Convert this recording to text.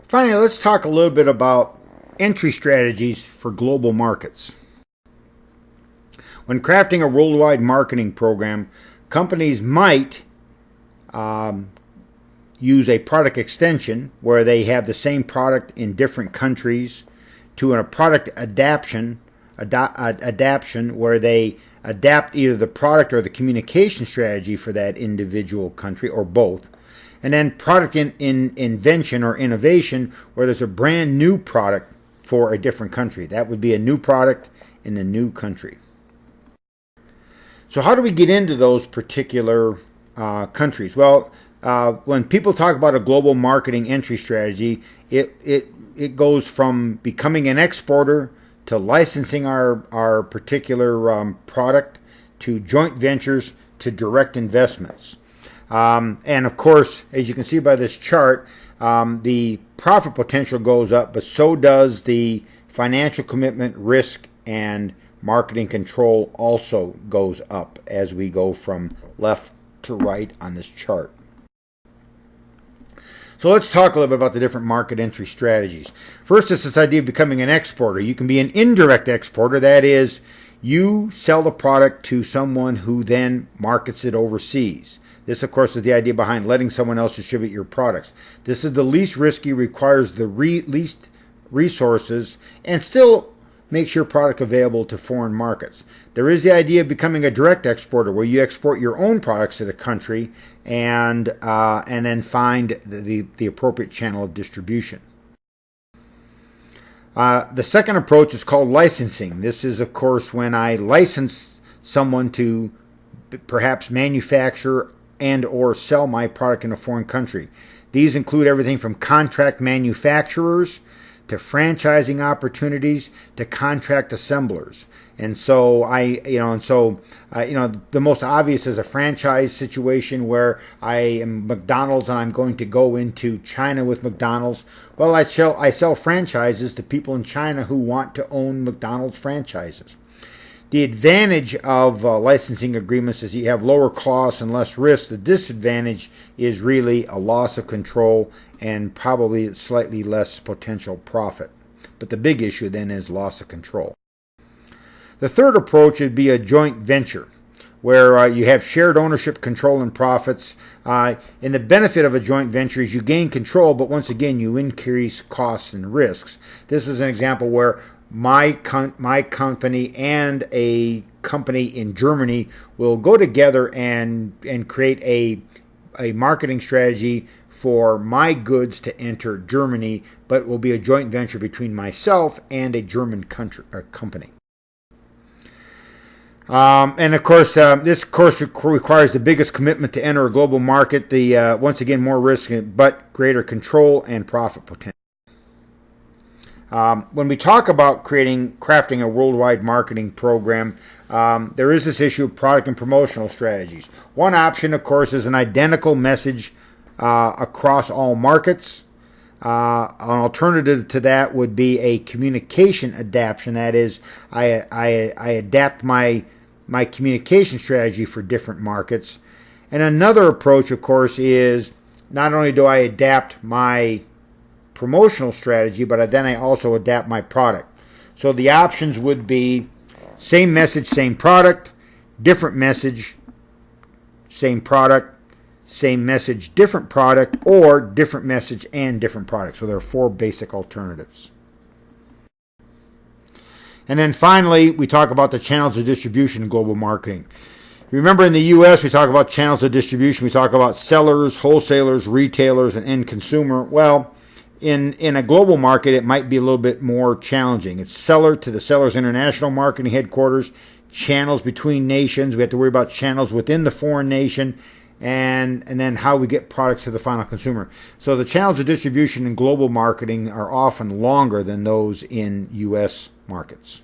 Finally, let's talk a little bit about entry strategies for global markets. When crafting a worldwide marketing program, companies might use a product extension where they have the same product in different countries, to a product adaptation where they adapt either the product or the communication strategy for that individual country, or both. And then product invention or innovation, where there's a brand new product for a different country. That would be a new product in a new country. So how do we get into those particular countries? Well, when people talk about a global marketing entry strategy, it goes from becoming an exporter to licensing our particular product, to joint ventures, to direct investments. And of course, as you can see by this chart, the profit potential goes up, but so does the financial commitment, risk, and marketing control also goes up as we go from left to right on this chart. So let's talk a little bit about the different market entry strategies. First is this idea of becoming an exporter. You can be an indirect exporter. That is, you sell the product to someone who then markets it overseas. This, of course, is the idea behind letting someone else distribute your products. This is the least risky, requires the least resources, and still makes your product available to foreign markets. There is the idea of becoming a direct exporter, where you export your own products to the country and then find the appropriate channel of distribution. The second approach is called licensing. This is, of course, when I license someone to perhaps manufacture and or sell my product in a foreign country. These include everything from contract manufacturers to franchising opportunities to contract assemblers. And so the most obvious is a franchise situation where I am McDonald's and I'm going to go into China with McDonald's. Well, I sell franchises to people in China who want to own McDonald's franchises. The advantage of licensing agreements is you have lower costs and less risk. The disadvantage is really a loss of control and probably slightly less potential profit. But the big issue then is loss of control. The third approach would be a joint venture, where you have shared ownership, control, and profits. And the benefit of a joint venture is you gain control, but once again, you increase costs and risks. This is an example where my company and a company in Germany will go together and create a marketing strategy for my goods to enter Germany, but it will be a joint venture between myself and a German company. And of course, this course requires the biggest commitment to enter a global market. Once again, more risk, but greater control and profit potential. When we talk about crafting a worldwide marketing program, there is this issue of product and promotional strategies. One option, of course, is an identical message across all markets. An alternative to that would be a communication adaptation. That is, I adapt my communication strategy for different markets. And another approach, of course, is not only do I adapt my promotional strategy, but then I also adapt my product. So the options would be same message, same product, different message, same product, same message, different product, or different message and different product. So there are four basic alternatives. And then finally, we talk about the channels of distribution in global marketing. Remember, in the U.S., we talk about channels of distribution. We talk about sellers, wholesalers, retailers, and end consumer. Well, in a global market, it might be a little bit more challenging. It's seller to the seller's international marketing headquarters, channels between nations. We have to worry about channels within the foreign nation, and then how we get products to the final consumer. So the channels of distribution in global marketing are often longer than those in U.S. markets.